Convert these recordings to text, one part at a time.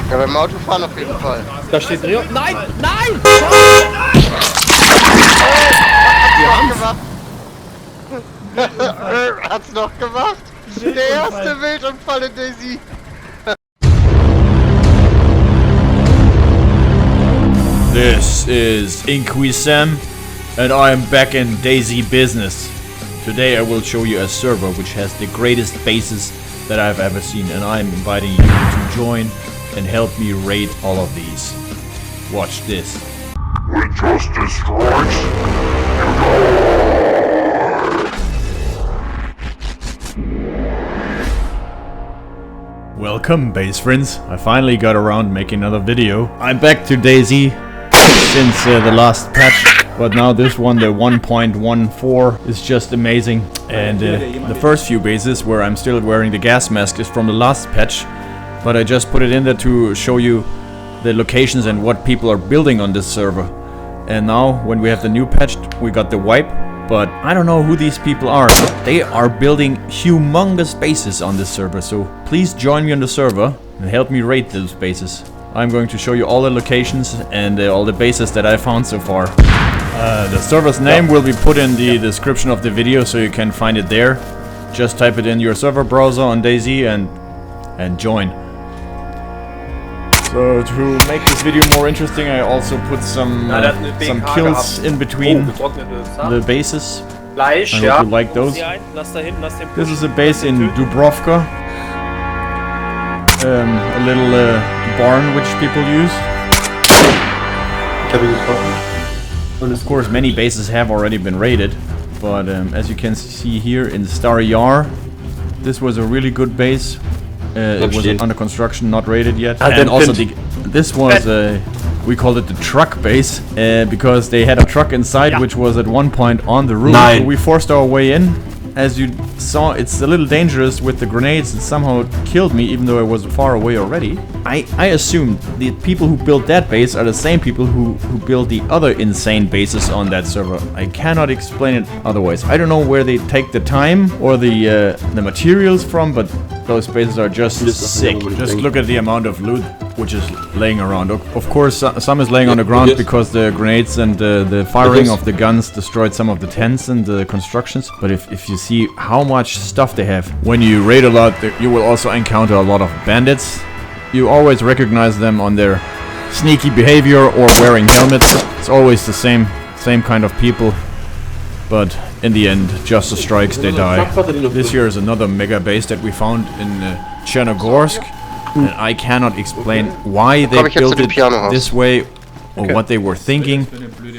Ja, beim Autofahren auf jeden Fall. Da steht Rio. Nein! Nein! Hat's noch gemacht? Der erste Wildunfall in DayZ. This is Inquisam, and I am back in DayZ business. Today I will show you a server which has the greatest bases that I've ever seen, and I'm inviting you to join and help me raid all of these. Watch this. When justice strikes, Welcome, base friends. I finally got around making another video. I'm back to DayZ since the last patch, but now this one, the 1.14, is just amazing. And the first few bases where I'm still wearing the gas mask is from the last patch, but I just put it in there to show you the locations and what people are building on this server. And now, when we have the new patch, we got the wipe, but I don't know who these people are. They are building humongous bases on this server, so please join me on the server and help me raid those bases. I'm going to show you all the locations and all the bases that I found so far. The server's name will be put in the description of the video, so you can find it there. Just type it in your server browser on DayZ and join. So to make this video more interesting, I also put some kills in between the bases. I hope you like those. This is a base in Dubrovka. A little barn which people use. Of course, many bases have already been raided, but as you can see here in Star Yar, this was a really good base. It was under construction, not raided yet. And also this was we called it the truck base because they had a truck inside which was at one point on the roof. So we forced our way in. As you saw, it's a little dangerous with the grenades. It somehow killed me even though I was far away already. I assume the people who built that base are the same people who built the other insane bases on that server. I cannot explain it otherwise. I don't know where they take the time or the materials from, but those bases are just sick. Just look at the amount of loot which is laying around. Of course, some is laying on the ground because the grenades and the firing of the guns destroyed some of the tents and the constructions. But if you see how much stuff they have, when you raid a lot, you will also encounter a lot of bandits. You always recognize them on their sneaky behavior or wearing helmets. It's always the same kind of people. But in the end, justice strikes, they die. This here is another mega base that we found in Chernogorsk. And I cannot explain why they built it this way or what they were thinking.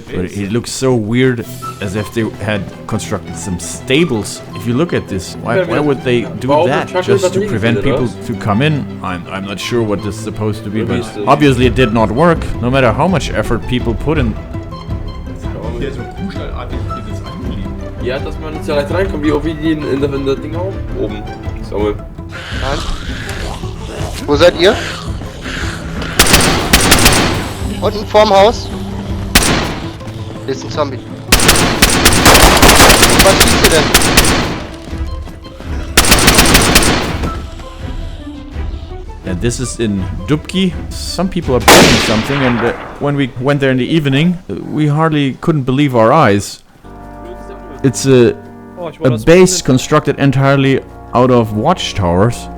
But it looks so weird, as if they had constructed some stables. If you look at this, why would they do that? Just to prevent people to come in? I'm not sure what this is supposed to be, but obviously it did not work, no matter how much effort people put in. Ja, dass man jetzt ja leicht reinkommt, wie die in der Ding auch oben. Sammel. Nein. Wo seid ihr? Unten vorm Haus. Hier ist ein Zombie. Was siehst du denn? And this is in Dubki. Some people are building something, and when we went there in the evening, we hardly couldn't believe our eyes. It's a base constructed entirely out of watchtowers.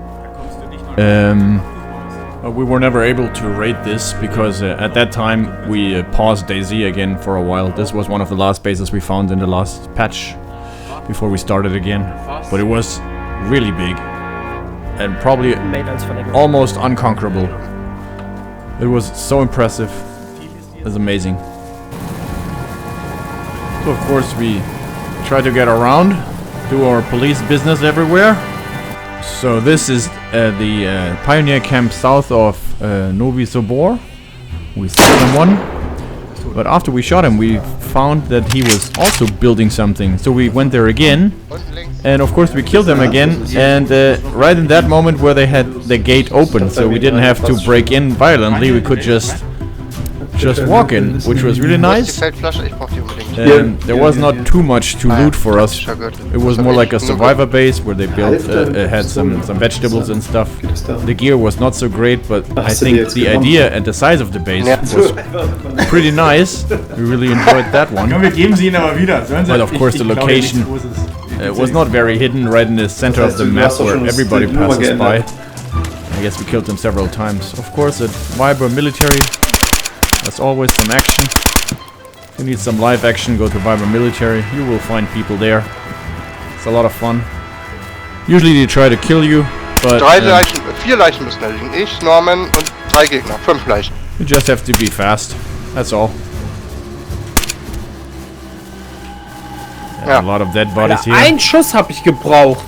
We were never able to raid this because at that time we paused DayZ again for a while. This was one of the last bases we found in the last patch before we started again. But it was really big and probably almost unconquerable. It was so impressive. It was amazing. So of course we try to get around, do our police business everywhere. So this is the pioneer camp south of Novi Sobor. We saw him one, but after we shot him we found that he was also building something. So we went there again, and of course we killed him again, and right in that moment where they had the gate open, so we didn't have to break in violently, we could just walk in, which was really nice. There was not too much to loot for us. It was more like a survivor base where they built, had some vegetables and stuff. The gear was not so great, but I think the idea and the size of the base was pretty nice. We really enjoyed that one. But of course the location was not very hidden, right in the center of the map where everybody passes by. I guess we killed them several times. Of course at Viber Military, there's always some action. If you need some live action, go to Viber Military. You will find people there. It's a lot of fun. Usually they try to kill you, but 4 Leichen müssen da liegen. Ich, Norman und 3 Gegner. 5 Leichen. you just have to be fast. That's all. Ja. A lot of dead bodies here. Ein Schuss habe ich gebraucht.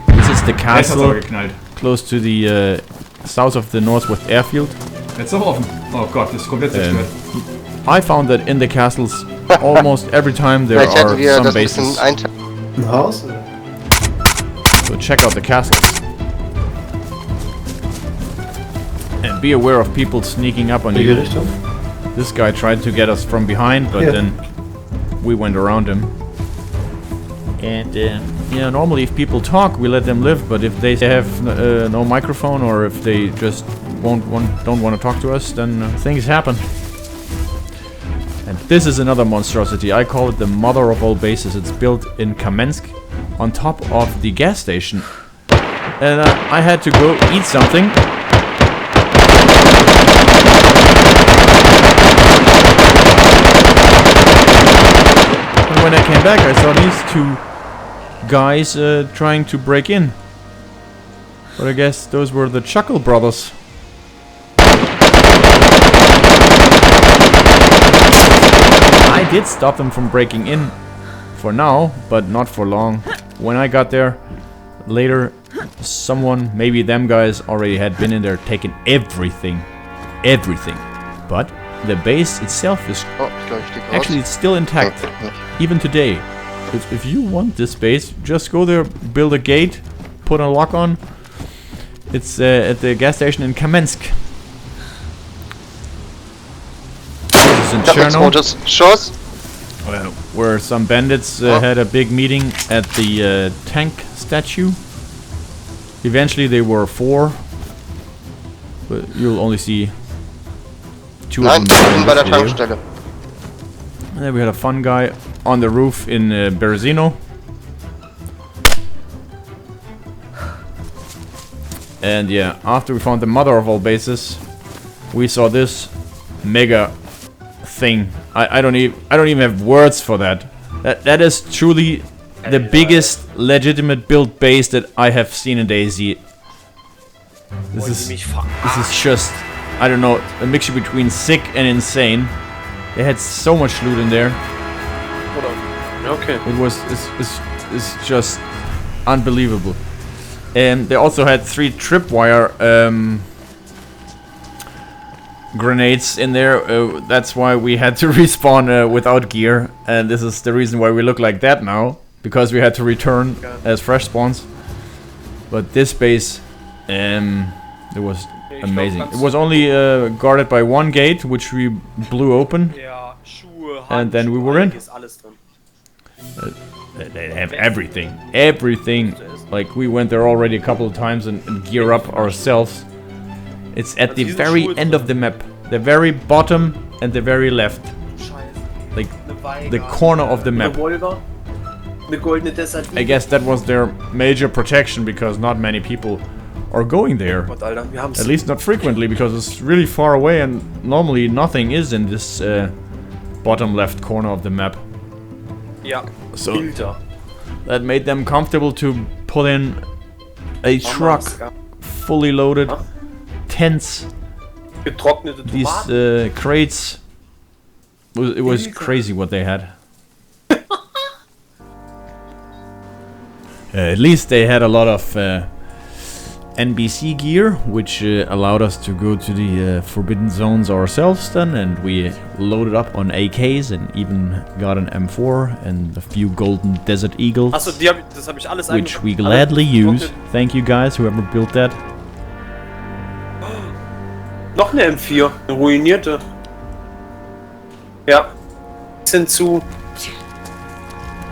This is the castle close to the south of the Northwest Airfield. Jetzt doch offen. Oh Gott, das ist komplett zerstört. I found that in the castles almost every time there Vielleicht hätten are wir some das ein bisschen bases. Ein Haus? So check out the castles. And be aware of people sneaking up on you. Richtung? This guy tried to get us from behind, but then we went around him. And yeah, normally if people talk, we let them live. But if they have no microphone, or if they just don't want to talk to us, then things happen. And this is another monstrosity. I call it the mother of all bases. It's built in Kamensk, on top of the gas station. And I had to go eat something. And when I came back, I saw these 2 guys trying to break in. But I guess those were the Chuckle brothers. I did stop them from breaking in for now, but not for long. When I got there later, someone, maybe them guys, already had been in there, taken everything. But the base itself is Oh, ich glaube, ich stieg raus. actually it's still intact, even today. If you want this base, just go there, build a gate, put a lock on. It's at the gas station in Kamensk. This is in Ich hab ein Cherno, zweites Schuss. where some bandits had a big meeting at the tank statue. Eventually they were 4, but you'll only see 2 Nein, of ich them. bin in bei this der video. Tankstelle. And then we had a fun guy on the roof in Berezino. And yeah, after we found the mother of all bases, we saw this mega thing. I don't even have words for that. That is truly the biggest legitimate built base that I have seen in DayZ. This is just, I don't know, a mixture between sick and insane. They had so much loot in there. Okay. It's just unbelievable. And they also had 3 tripwire grenades in there. That's why we had to respawn without gear, and this is the reason why we look like that now, because we had to return as fresh spawns. But this base, it was amazing. It was only guarded by 1 gate, which we blew open, and then we were in. They have everything. Like, we went there already a couple of times and gear up ourselves. It's at the very end of the map, the very bottom and the very left, like the corner of the map. I guess that was their major protection, because not many people are going there. At least not frequently, because it's really far away and normally nothing is in this bottom left corner of the map. So that made them comfortable to put in a truck fully loaded, tents, these crates. It was crazy what they had. At least they had a lot of NBC gear, which allowed us to go to the forbidden zones ourselves then, and we loaded up on AKs and even got an M4 and a few golden Desert Eagles, Das hab ich alles which we gladly use. Thank you guys, whoever built that. Noch eine M4, eine ruinierte. Ja. bisschen zu...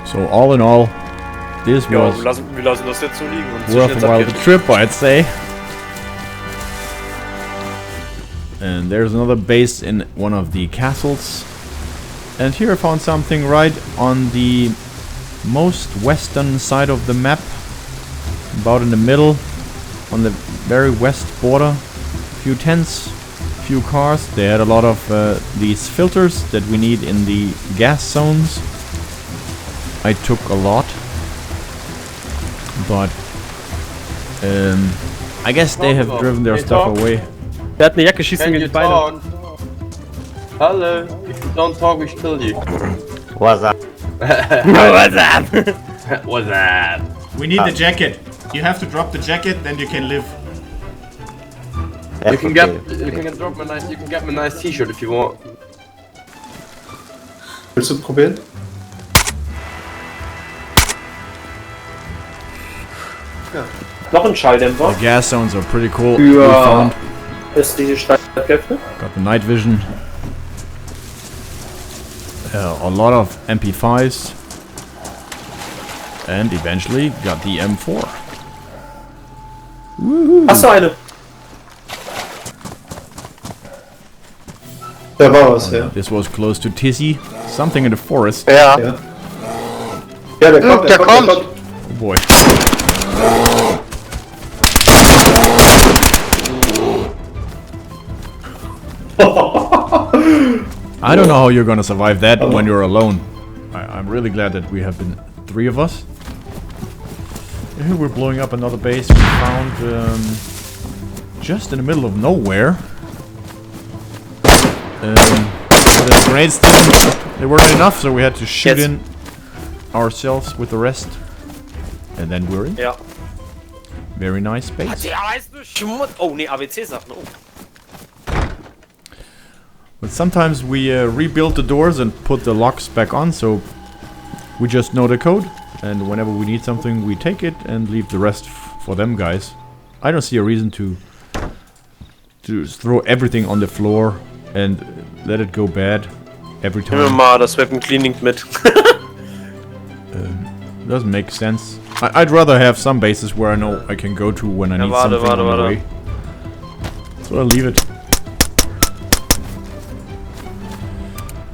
So all in all, this Ja, was wir lassen das jetzt so liegen und worthwhile the trip, I'd say. And there's another base in one of the castles. And here I found something right on the most western side of the map, about in the middle, on the very west border. Few tents, few cars. They had a lot of these filters that we need in the gas zones. I took a lot, but I guess they have driven their stuff away. Der hat eine Jacke, schießt Can mir you die Beine. talk? Hello, if you don't talk, we kill you. What's up? What's up? What's that? We need the jacket. You have to drop the jacket, then you can live. You can get me a nice T-shirt if you want. Willst du probieren? Ja. Noch ein Schalldämpfer. The gas zones are pretty cool. Für We found. östliche Streitkräfte. Got the night vision. A lot of MP5s. And eventually got the M4. Hast du eine? Da war was, ja. This was close to Tizzy. Something in the forest. Ja. Ja, ja der kommt, der kommt. Oh boy. I don't know how you're gonna survive that when you're alone. I'm really glad that we have been 3 of us. Here we're blowing up another base we found just in the middle of nowhere. The grenades they weren't enough, so we had to shoot in ourselves with the rest. And then we're in. Ja. Very nice base. Der heißt nur Schmutz. Oh ne, ABC-Sachen. Oh. But sometimes we rebuild the doors and put the locks back on, so we just know the code, and whenever we need something we take it and leave the rest for them guys. I don't see a reason to throw everything on the floor and let it go bad every Nehmen wir time. mal das Weapon Cleaning mit. Doesn't make sense. I'd rather have some bases where I know I can go to when I need something on the way. So I'll leave it.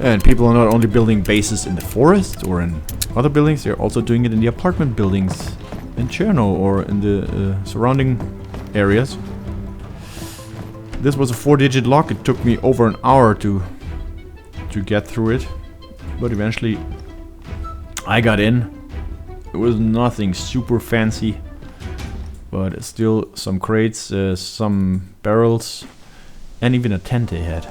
And people are not only building bases in the forest or in other buildings, they're also doing it in the apartment buildings in Cherno or in the surrounding areas. This was a 4-digit lock. It took me over an hour to get through it, but eventually I got in. It was nothing super fancy, but still some crates, some barrels, and even a tent they had.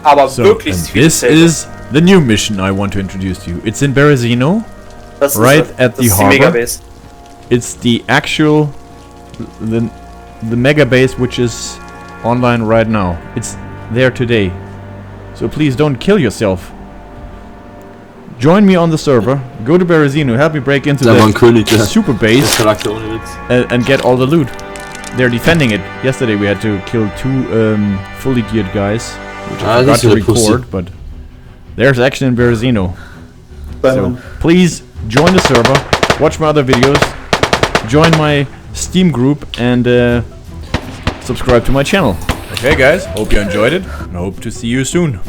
Aber So, wirklich and viel this Zelte. is the new mission I want to introduce to you. It's in Berezino. Das ist right das, at the das ist die harbor. Megabase. It's the actual the mega base which is online right now. It's there today. So please don't kill yourself. Join me on the server. Go to Berezino. Help me break into Da war ein the König, der super base Charakter ohne Witz. and get all the loot. They're defending it. Yesterday we had to kill 2 fully geared guys, which I forgot that's to a pussy. record, but there's action in Berezino. So So. please join the server, watch my other videos, join my Steam group, and subscribe to my channel. Okay guys, hope you enjoyed it, and hope to see you soon.